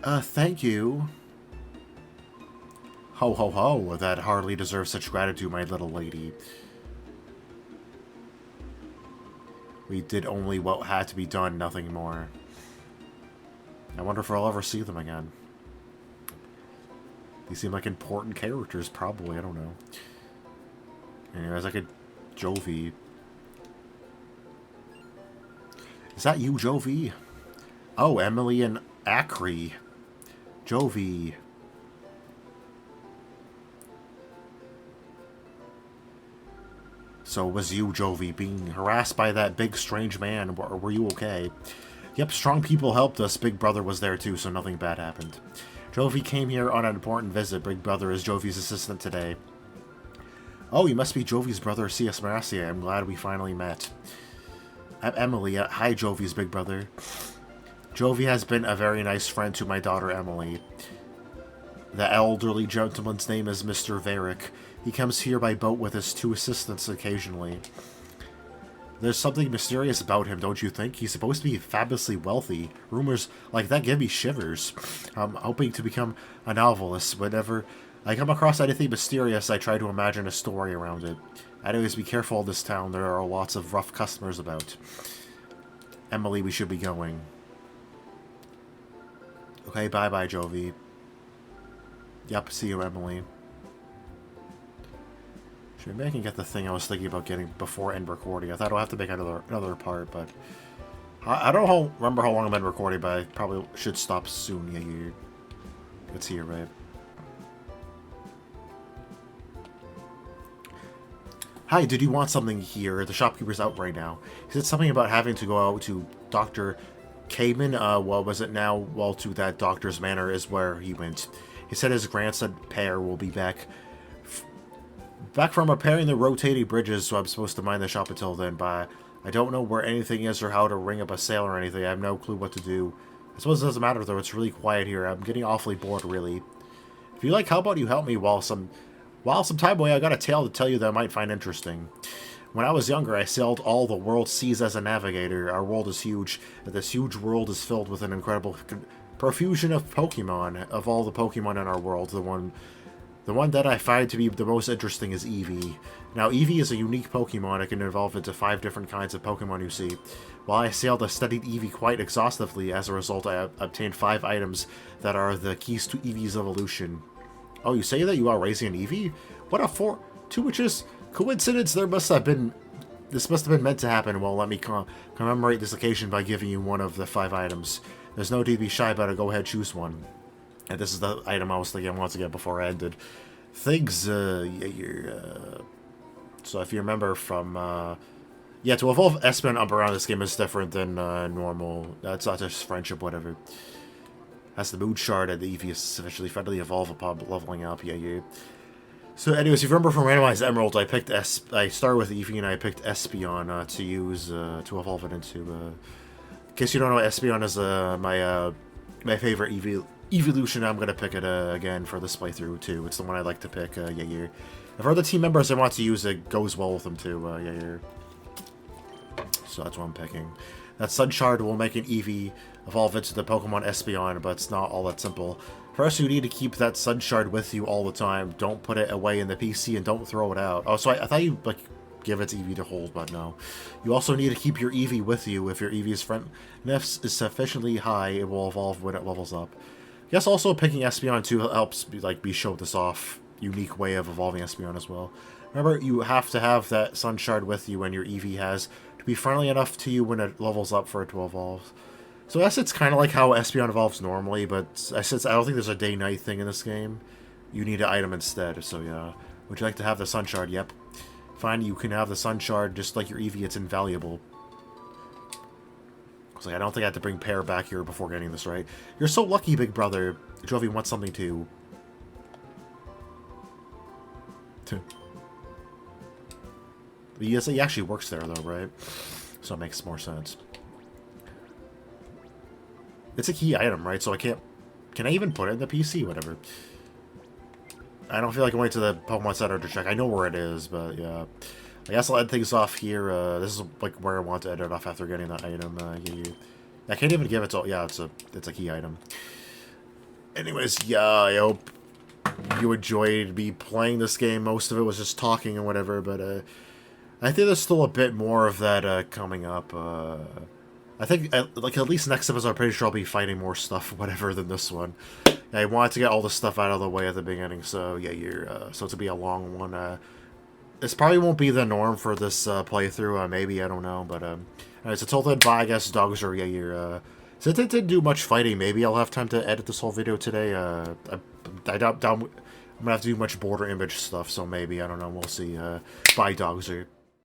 Thank you. Ho, ho, ho. That hardly deserves such gratitude, my little lady. We did only what had to be done, nothing more. I wonder if I'll ever see them again. They seem like important characters, probably. I don't know. Anyways, like a Jovi. Is that you, Jovi? Oh, Emily and Acri. Jovi. So it was you, Jovi, being harassed by that big strange man, or were you okay? Yep, strong people helped us. Big Brother was there too, so nothing bad happened. Jovi came here on an important visit. Big Brother is Jovi's assistant today. Oh, you must be Jovi's brother, CS-Masyet. I'm glad we finally met. I'm Emily. Hi, Jovi's big brother. Jovi has been a very nice friend to my daughter, Emily. The elderly gentleman's name is Mr. Varick. He comes here by boat with his 2 assistants occasionally. There's something mysterious about him, don't you think? He's supposed to be fabulously wealthy. Rumors like that give me shivers. I'm hoping to become a novelist. Whenever I come across anything mysterious, I try to imagine a story around it. Anyways, be careful in this town. There are lots of rough customers about. Emily, we should be going. Okay, bye-bye, Jovi. Yep, see you, Emily. Maybe I can get the thing I was thinking about getting before end recording. I thought I'll have to make another part, but I don't remember how long I've been recording, but I probably should stop soon. Yeah, it's here, right? Hi, did you want something here? The shopkeeper's out right now. He said something about having to go out to Dr. Cayman. What was it now? Well, to that doctor's manor is where he went. He said his grandson, Pear, will be back from repairing the rotating bridges, so I'm supposed to mind the shop until then, but I don't know where anything is or how to ring up a sale or anything. I have no clue what to do. I suppose it doesn't matter, though. It's really quiet here. I'm getting awfully bored, really. If you like, how about you help me while some time away? I got a tale to tell you that I might find interesting. When I was younger, I sailed all the world's seas as a navigator. Our world is huge, and this huge world is filled with an incredible profusion of Pokemon. Of all the Pokemon in our world, the one that I find to be the most interesting is Eevee. Now, Eevee is a unique Pokemon. It can evolve into 5 different kinds of Pokemon you see. While I sailed, I studied Eevee quite exhaustively. As a result, I obtained 5 items that are the keys to Eevee's evolution. Oh, you say that you are raising an Eevee? What a 2 witches coincidence! This must have been meant to happen. Well, let me commemorate this occasion by giving you one of the 5 items. There's no need to be shy about it. Go ahead, choose one. And this is the item I was thinking I wanted to get before I ended. Things, so if you remember from, yeah, to evolve Espeon up around this game is different than normal. It's not just friendship, whatever. That's the mood shard, and the Eevee is sufficiently friendly evolve upon leveling up, So anyways, if you remember from Randomized Emerald, I started with Eevee and I picked Espeon to use, to evolve it into, in case you don't know, Espeon is my favorite evolution. I'm going to pick it again for this playthrough too. It's the one I like to pick, If other team members I want to use it, goes well with them too, So that's what I'm picking. That Sun Shard will make an Eevee evolve into the Pokemon Espeon, but it's not all that simple. First, you need to keep that Sun Shard with you all the time. Don't put it away in the PC and don't throw it out. Oh, so I thought you, give it to Eevee to hold, but no. You also need to keep your Eevee with you. If your Eevee's friendliness is sufficiently high, it will evolve when it levels up. I guess also picking Espeon too helps be show this off unique way of evolving Espeon as well. Remember, you have to have that Sun Shard with you when your Eevee has to be friendly enough to you when it levels up for it to evolve. So I guess it's kind of like how Espeon evolves normally, but since I don't think there's a day-night thing in this game, you need an item instead. So yeah, would you like to have the Sun Shard? Yep. Fine, you can have the Sun Shard just like your Eevee. It's invaluable. I don't think I had to bring Pear back here before getting this right. You're so lucky, big brother. Jovi wants something too. He actually works there though, right? So it makes more sense. It's a key item, right? So I can't... Can I even put it in the PC? Whatever. I don't feel like going to the Pokemon Center to check. I know where it is, but yeah. I guess I'll end things off here. This is where I want to end it off after getting that item. I can't even give it to... Yeah, it's a key item. Anyways, yeah, I hope you enjoyed me playing this game. Most of it was just talking and whatever, but I think there's still a bit more of that coming up. I think, at least next episode, I'm pretty sure I'll be fighting more stuff, whatever, than this one. I wanted to get all the stuff out of the way at the beginning, so yeah, so to be a long one. This probably won't be the norm for this playthrough, maybe, I don't know, but, alright, so till then, bye, I guess, dogs are, since it didn't do much fighting, maybe I'll have time to edit this whole video today, I doubt I'm gonna have to do much border image stuff, so maybe, I don't know, we'll see, bye, dogs are.